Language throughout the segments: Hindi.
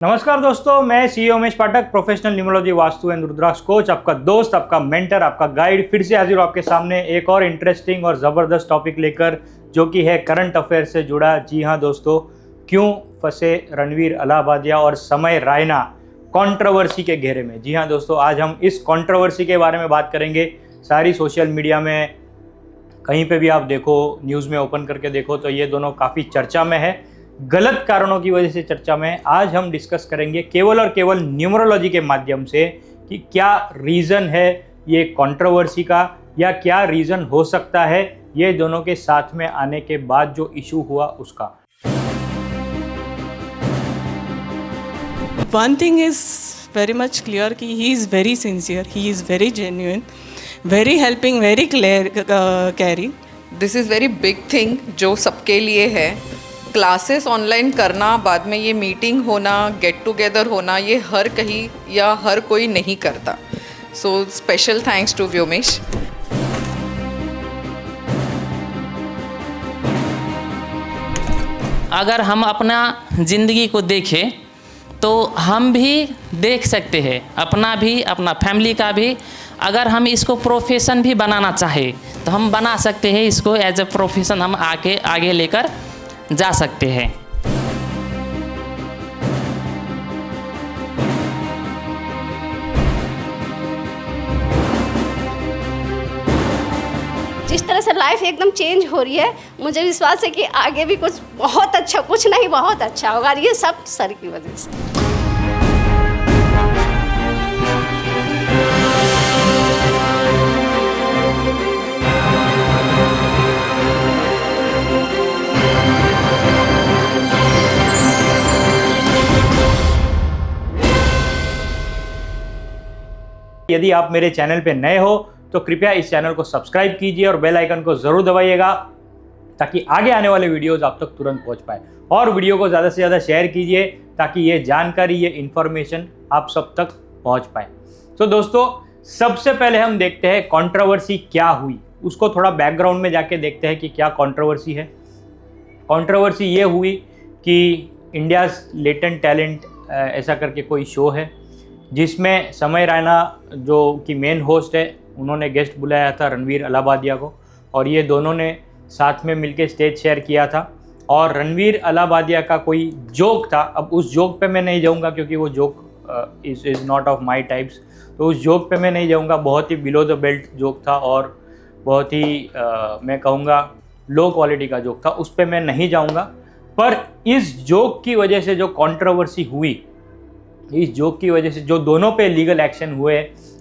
नमस्कार दोस्तों, मैं CEO Umesh Pathak, professional numerology, vastu and rudraksha coach, आपका दोस्त, आपका मेंटर, आपका गाइड फिर से हाजिर हूं आपके सामने एक और इंटरेस्टिंग और ज़बरदस्त टॉपिक लेकर, जो कि है करंट अफेयर से जुड़ा। जी हाँ दोस्तों, क्यों फंसे रणवीर अलाहाबादिया और समय रायना कंट्रोवर्सी के घेरे में। जी हाँ दोस्तों, आज हम इस कंट्रोवर्सी के बारे में बात करेंगे। सारी सोशल मीडिया में कहीं पे भी आप देखो, न्यूज़ में ओपन करके देखो तो ये दोनों काफ़ी चर्चा में है, गलत कारणों की वजह से चर्चा में है। आज हम डिस्कस करेंगे केवल और केवल न्यूमरोलॉजी के माध्यम से कि क्या रीज़न है ये कंट्रोवर्सी का, या क्या रीज़न हो सकता है ये दोनों के साथ में आने के बाद जो इशू हुआ उसका। One thing is very much clear कि he is very sincere, he is very genuine, very helping, very caring. This is very big thing जो सबके लिए है। क्लासेस ऑनलाइन करना, बाद में ये मीटिंग होना, गेट टुगेदर होना, ये हर कहीं या हर कोई नहीं करता। So special thanks to Vyomesh. अगर हम अपना ज़िंदगी को देखें तो हम भी देख सकते हैं, अपना भी, अपना फैमिली का भी। अगर हम इसको प्रोफेशन भी बनाना चाहें तो हम बना सकते हैं। इसको एज ए प्रोफेशन हम आगे लेकर जा सकते हैं। जिस तरह से लाइफ एकदम चेंज हो रही है, मुझे विश्वास है कि आगे भी कुछ बहुत अच्छा, कुछ नहीं बहुत अच्छा होगा। ये सब सर की वजह से। यदि आप मेरे चैनल पे नए हो तो कृपया इस चैनल को सब्सक्राइब कीजिए और बेल आइकन को ज़रूर दबाइएगा, ताकि आगे आने वाले वीडियोस आप तक तुरंत पहुंच पाए। और वीडियो को ज़्यादा से ज़्यादा शेयर कीजिए ताकि ये जानकारी, ये इन्फॉर्मेशन आप सब तक पहुंच पाए। तो दोस्तों, सबसे पहले हम देखते हैं कंट्रोवर्सी क्या हुई, उसको थोड़ा बैकग्राउंड में जाके देखते हैं कि क्या कंट्रोवर्सी है। कंट्रोवर्सी ये हुई कि इंडियाज़ लेटेंट टैलेंट ऐसा करके कोई शो है, जिसमें समय रायना जो कि मेन होस्ट है, उन्होंने गेस्ट बुलाया था रणवीर अलाहाबादिया को, और ये दोनों ने साथ में मिलके स्टेज शेयर किया था। और रणवीर अलाहाबादिया का कोई जोक था, अब उस जोक पे मैं नहीं जाऊंगा क्योंकि वो joke is not of my types, तो उस जोक पे मैं नहीं जाऊंगा। बहुत ही बिलो द बेल्ट जोक था और बहुत ही मैं कहूँगा लो क्वालिटी का जोक था, उस पर मैं नहीं जाऊँगा। पर इस जोक की वजह से जो कंट्रोवर्सी हुई, इस जोक की वजह से जो दोनों पे लीगल एक्शन हुए,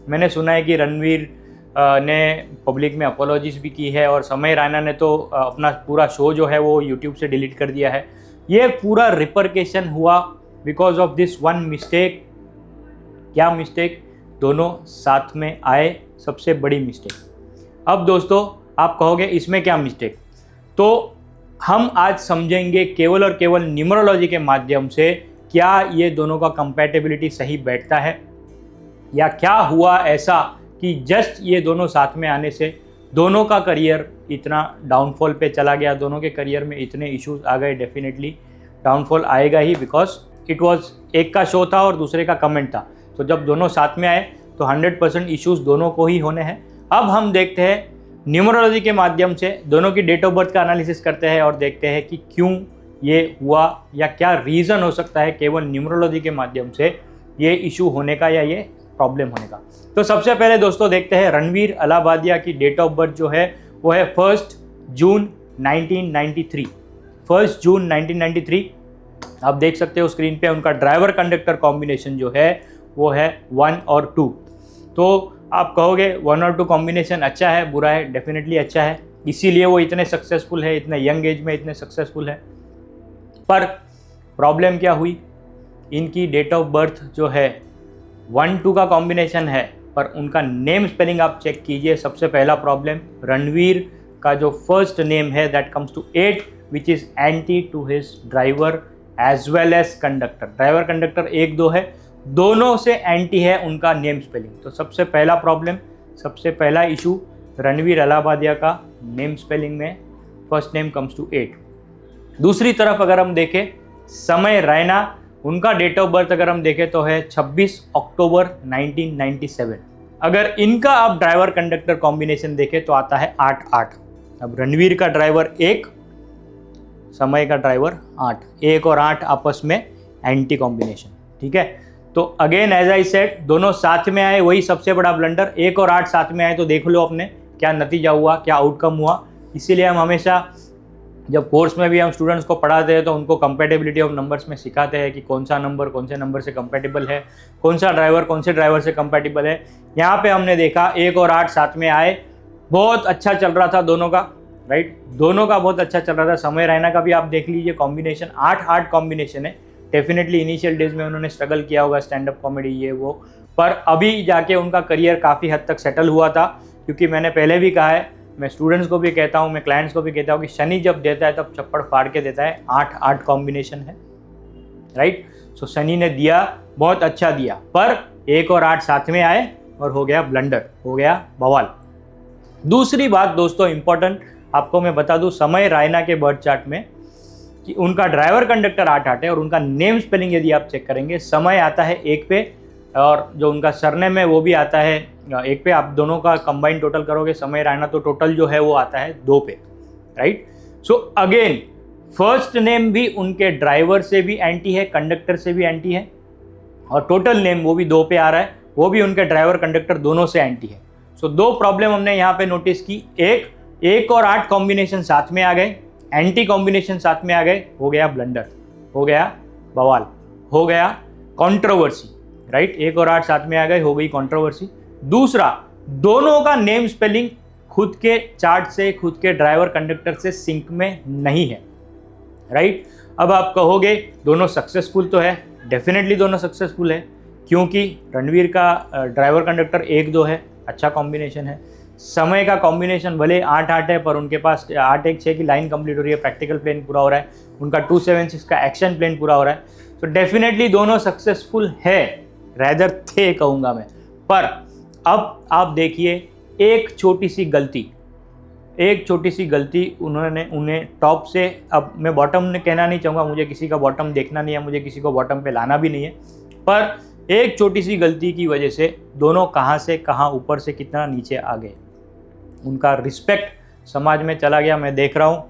मैंने सुना है कि रणवीर ने पब्लिक में अपोलॉजीज भी की है, और समय रायना ने तो अपना पूरा शो जो है वो यूट्यूब से डिलीट कर दिया है। ये पूरा रिपरकेशन हुआ because of this one mistake. क्या मिस्टेक? दोनों साथ में आए, सबसे बड़ी मिस्टेक। अब दोस्तों, आप कहोगे इसमें क्या मिस्टेक, तो हम आज समझेंगे केवल और केवल न्यूमरोलॉजी के माध्यम से क्या ये दोनों का कंपैटिबिलिटी सही बैठता है, या क्या हुआ ऐसा कि जस्ट ये दोनों साथ में आने से दोनों का करियर इतना डाउनफॉल पे चला गया, दोनों के करियर में इतने इश्यूज आ गए। डेफिनेटली डाउनफॉल आएगा ही, बिकॉज इट वाज एक का शो था और दूसरे का कमेंट था। तो जब दोनों साथ में आए तो 100% इश्यूज दोनों को ही होने हैं। अब हम देखते हैं न्यूमरोलॉजी के माध्यम से दोनों की डेट ऑफ बर्थ का एनालिसिस करते हैं और देखते हैं कि क्यों ये हुआ, या क्या रीज़न हो सकता है केवल न्यूमरोलॉजी के माध्यम से ये इशू होने का या ये प्रॉब्लम होने का। तो सबसे पहले दोस्तों देखते हैं रणवीर अलाहाबादिया की डेट ऑफ बर्थ जो है वो है 1 जून 1993। 1 जून 1993 आप देख सकते हो स्क्रीन पे। उनका ड्राइवर कंडक्टर कॉम्बिनेशन जो है वो है 1 और 2। तो आप कहोगे 1 और 2 कॉम्बिनेशन अच्छा है, बुरा है? डेफिनेटली अच्छा है, इसीलिए वो इतने सक्सेसफुल है, इतने यंग एज में इतने सक्सेसफुल है। पर प्रॉब्लम क्या हुई, इनकी डेट ऑफ बर्थ जो है 1-2 का कॉम्बिनेशन है, पर उनका नेम स्पेलिंग आप चेक कीजिए। सबसे पहला प्रॉब्लम, रणवीर का जो फर्स्ट नेम है that comes to 8, which is anti to his driver as well as conductor. Driver conductor 1-2 है, दोनों से एंटी है उनका नेम स्पेलिंग। तो सबसे पहला प्रॉब्लम, सबसे पहला इशू रणवीर अलाहाबादिया का नेम स्पेलिंग में फर्स्ट नेम कम्स टू 8। दूसरी तरफ अगर हम देखें समय रायना उनका डेट ऑफ बर्थ अगर हम देखें तो है 26 अक्टूबर 1997। अगर इनका आप ड्राइवर कंडक्टर कॉम्बिनेशन देखें तो आता है 8-8। अब रणवीर का ड्राइवर 1, समय का ड्राइवर 8, 1 और 8 आपस में एंटी कॉम्बिनेशन, ठीक है। तो अगेन एज आई सेड, दोनों साथ में आए, वही सबसे बड़ा ब्लंडर। 1 और 8 साथ में आए तो देख लो अपने क्या नतीजा हुआ, क्या आउटकम हुआ। इसीलिए हम हमेशा जब कोर्स में भी हम स्टूडेंट्स को पढ़ाते हैं तो उनको कंपेटेबिलिटी ऑफ नंबर्स में सिखाते हैं कि कौन सा नंबर कौन से नंबर से कंपेटेबल है, कौन सा ड्राइवर कौन से ड्राइवर से कंपेटेबल है। यहाँ पे हमने देखा 1 और 8 साथ में आए, बहुत अच्छा चल रहा था दोनों का, राइट, दोनों का बहुत अच्छा चल रहा था। समय रैना का भी आप देख लीजिए, कॉम्बिनेशन 8-8 कॉम्बिनेशन है। डेफिनेटली इनिशियल डेज में उन्होंने स्ट्रगल किया होगा, स्टैंड अप कॉमेडी ये वो, पर अभी जाके उनका करियर काफ़ी हद तक सेटल हुआ था। क्योंकि मैंने पहले भी कहा है, मैं स्टूडेंट्स को भी कहता हूँ, मैं क्लाइंट्स को भी कहता हूँ कि शनि जब देता है तब चप्पड़ फाड़ के देता है। 8-8 कॉम्बिनेशन है, राइट। सो शनि ने दिया, बहुत अच्छा दिया, पर 1 और 8 साथ में आए और हो गया ब्लंडर, हो गया बवाल। दूसरी बात दोस्तों इंपॉर्टेंट आपको मैं बता दूं, समय रैना के बर्थ चार्ट में कि उनका ड्राइवर कंडक्टर 8-8 है और उनका नेम स्पेलिंग यदि आप चेक करेंगे, समय आता है 1 पे और जो उनका सरनेम है वो भी आता है 1 पे। आप दोनों का कंबाइन टोटल करोगे समय रैना तो टोटल जो है वो आता है 2 पे, right. So again first name भी उनके ड्राइवर से भी एंटी है, कंडक्टर से भी एंटी है, और टोटल नेम वो भी 2 पे आ रहा है, वो भी उनके ड्राइवर कंडक्टर दोनों से एंटी है। सो 2 प्रॉब्लम हमने यहाँ पे नोटिस की। 1 और 8 कॉम्बिनेशन साथ में आ गए, एंटी कॉम्बिनेशन साथ में आ गए, हो गया ब्लंडर, हो गया बवाल, हो गया कंट्रोवर्सी, राइट। 1 और 8 साथ में आ गए, हो गई कंट्रोवर्सी। दूसरा, दोनों का नेम स्पेलिंग खुद के चार्ट से, खुद के ड्राइवर कंडक्टर से सिंक में नहीं है, राइट। अब आप कहोगे दोनों सक्सेसफुल तो है, डेफिनेटली दोनों सक्सेसफुल है, क्योंकि रणवीर का ड्राइवर कंडक्टर 1-2 है, अच्छा कॉम्बिनेशन है। समय का कॉम्बिनेशन भले 8-8 है, पर उनके पास 8-1-6 की लाइन कंप्लीट हो रही है, प्रैक्टिकल प्लेन पूरा हो रहा है, उनका 2-7-6 का एक्शन प्लेन पूरा हो रहा है। तो डेफिनेटली दोनों सक्सेसफुल है, रैदर थे कहूँगा मैं। पर अब आप देखिए एक छोटी सी गलती उन्हें टॉप से, अब मैं बॉटम ने कहना नहीं चाहूँगा, मुझे किसी का बॉटम देखना नहीं है, मुझे किसी को बॉटम पे लाना भी नहीं है, पर एक छोटी सी गलती की वजह से दोनों कहाँ से कहाँ, ऊपर से कितना नीचे आ गए। उनका रिस्पेक्ट समाज में चला गया। मैं देख रहा हूँ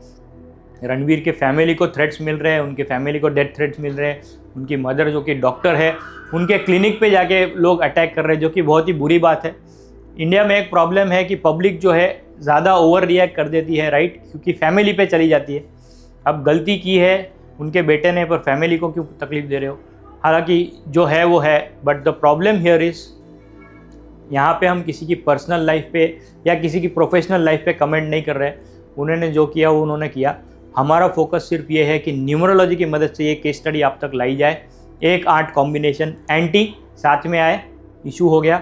रणवीर के फैमिली को थ्रेट्स मिल रहे हैं, उनके फैमिली को डेथ थ्रेट्स मिल रहे हैं, उनकी मदर जो कि डॉक्टर है उनके क्लिनिक पे जाके लोग अटैक कर रहे हैं, जो कि बहुत ही बुरी बात है। इंडिया में एक प्रॉब्लम है कि पब्लिक जो है ज़्यादा ओवर रिएक्ट कर देती है, राइट, क्योंकि फैमिली पे चली जाती है। अब गलती की है उनके बेटे ने, पर फैमिली को क्यों तकलीफ दे रहे हो? हालांकि जो है वो है, but the problem here is, यहाँ पे हम किसी की पर्सनल लाइफ पे या किसी की प्रोफेशनल लाइफ पे कमेंट नहीं कर रहे हैं। उन्होंने जो किया वो उन्होंने किया। हमारा फोकस सिर्फ ये है कि न्यूमरोलॉजी की मदद से ये केस स्टडी आप तक लाई जाए। 1-8 कॉम्बिनेशन एंटी साथ में आए, इशू हो गया।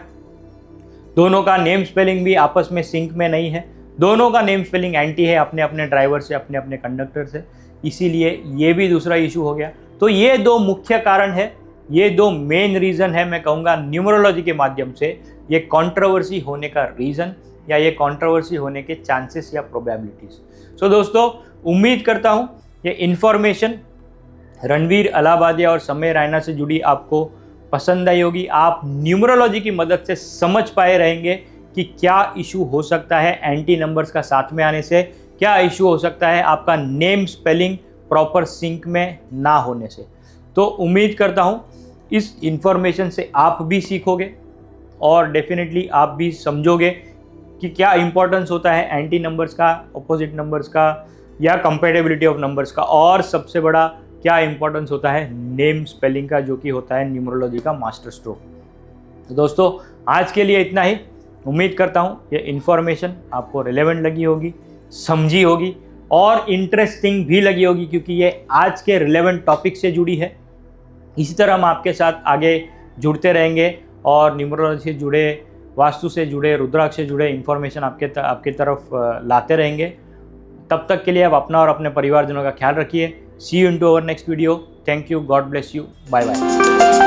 दोनों का नेम स्पेलिंग भी आपस में सिंक में नहीं है, दोनों का नेम स्पेलिंग एंटी है अपने अपने ड्राइवर से, अपने अपने कंडक्टर से, इसीलिए ये भी दूसरा इशू हो गया। तो ये 2 मुख्य कारण है, ये 2 मेन रीज़न है, मैं कहूँगा न्यूमरोलॉजी के माध्यम से ये कंट्रोवर्सी होने का रीज़न या ये कंट्रोवर्सी होने के चांसेस या प्रोबेबिलिटीज़। सो दोस्तों, उम्मीद करता हूँ ये इन्फॉर्मेशन रणवीर अलाहाबादिया और समय रैना से जुड़ी आपको पसंद आई होगी। आप न्यूमरोलॉजी की मदद से समझ पाए रहेंगे कि क्या इशू हो सकता है एंटी नंबर्स का साथ में आने से, क्या इशू हो सकता है आपका नेम स्पेलिंग प्रॉपर सिंक में ना होने से। तो उम्मीद करता हूँ इस इन्फॉर्मेशन से आप भी सीखोगे और डेफिनेटली आप भी समझोगे कि क्या इंपॉर्टेंस होता है एंटी नंबर्स का, अपोजिट नंबर्स का या कंपेटेबिलिटी ऑफ नंबर्स का, और सबसे बड़ा क्या इंपॉर्टेंस होता है नेम स्पेलिंग का, जो कि होता है न्यूमरोलॉजी का मास्टर स्ट्रोक। तो दोस्तों, आज के लिए इतना ही। उम्मीद करता हूँ ये इन्फॉर्मेशन आपको रिलेवेंट लगी होगी, समझी होगी और इंटरेस्टिंग भी लगी होगी, क्योंकि ये आज के रिलेवेंट टॉपिक से जुड़ी है। इसी तरह हम आपके साथ आगे जुड़ते रहेंगे और न्यूमरोलॉजी से जुड़े, वास्तु से जुड़े, रुद्राक्ष से जुड़े इन्फॉर्मेशन आपके तरफ लाते रहेंगे। तब तक के लिए आप अपना और अपने परिवारजनों का ख्याल रखिए। See you in to our next video. Thank you, God bless you, bye bye.